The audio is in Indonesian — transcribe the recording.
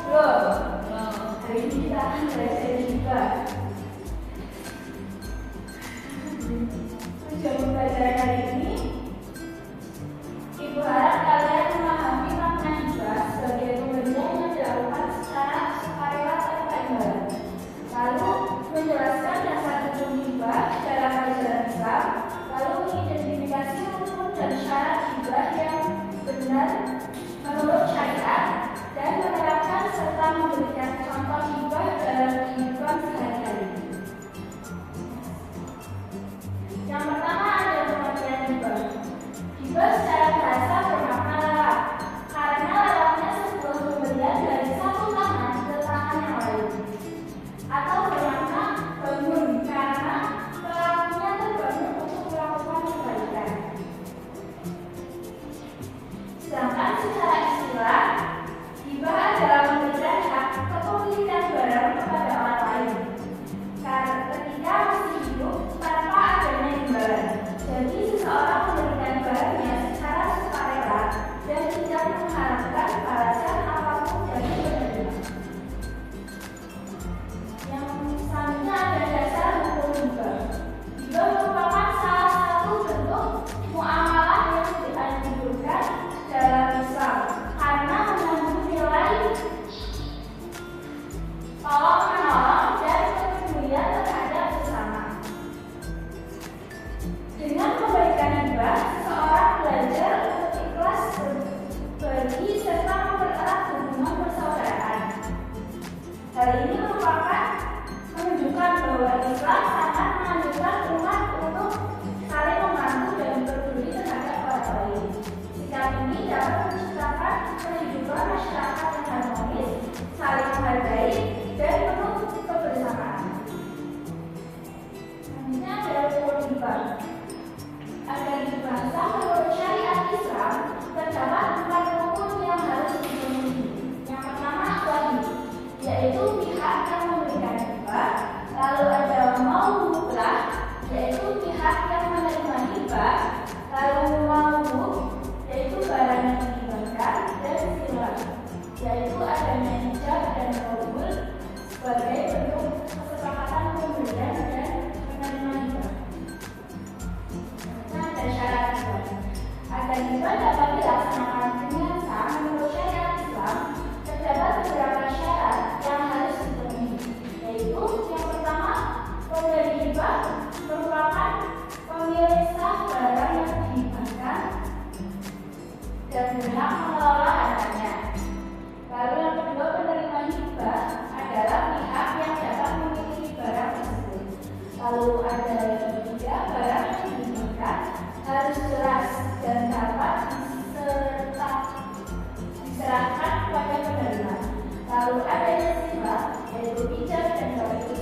Belum. Hari ini kita akan belajar hibah. Tujuan pembelajaran hari ini, Ibu harap kalian memahami makna hibah sebagai pemberian yang dilakukan secara sukarela tanpa imbalan. Lalu menjelaskan dasar hukum hibah dalam ajaran Islam, lalu mengidentifikasi rukun dan syarat hibah yang benar menurut syariat, dan menerapkan serta memberikan contoh hibah dalam kehidupan sehari-hari. Yang pertama ada pengertian hibah. Hibah secara bahasa bermakna lelap, karena lelapnya sebuah pemberian dari satu tangan ke tangan yang lain. Atau bermakna bangun, karena pelakunya terbangun untuk melakukan kebaikan. Sedangkan secara istilah, hibah adalah memberikan hak kepemilikan barang kepada orang lain karena ketika masih hidup tanpa adanya imbalan. Jadi seseorang memberikan barangnya secara sukarela dan tidak mengharapkan balasan apapun dari penerima. Yang selanjutnya ada dasar hukum hibah. Hibah merupakan salah satu bentuk muamalah yang dianjurkan dalam Islam karena mengandung nilai tolong-menolong dan kepedulian terhadap sesama. Dengan memberikan hibah, seseorang belajar untuk ikhlas berbagi serta mempererat hubungan persaudaraan. Hal ini merupakan menunjukkan bahwa Islam sangat menganjurkan umat untuk saling membantu dan peduli terhadap orang lain. Sikap ini dapat menciptakan kehidupan masyarakat yang harmonis, saling menghargai, dan penuh kebersamaan. Selanjutnya ada rukun hibah. Agar hibah sah menurut syariat Islam, terdapat 4 rukun yang harus dipenuhi. Yang pertama wajib, yaitu pihak yang memberikan hibah. Lalu ada maulah, yaitu pihak yang menerima hibah. Lalu mauhub, yaitu barang yang dihibahkan, dan silah, yaitu adanya ijab dan qabul sebagai bentuk kesepakatan pemberian dan penerima hibah. Nah, ada syarat hibah. Agar hibah dapat dilaksanakan dengan sah menurut syariat Islam, terdapat beberapa syarat yang harus dipenuhi, yaitu yang pertama, pemberi hibah merupakan pemilik sah barang yang dihibahkan dan berhak mengelola hartanya. Lalu yang kedua, penerima hibah adalah pihak yang dapat memiliki barang tersebut. Lalu ada yang ketiga, barang yang dihibahkan harus jelas dan dapat diserahkan kepada penerima. Lalu ada yang silah, yaitu ijab dan qabul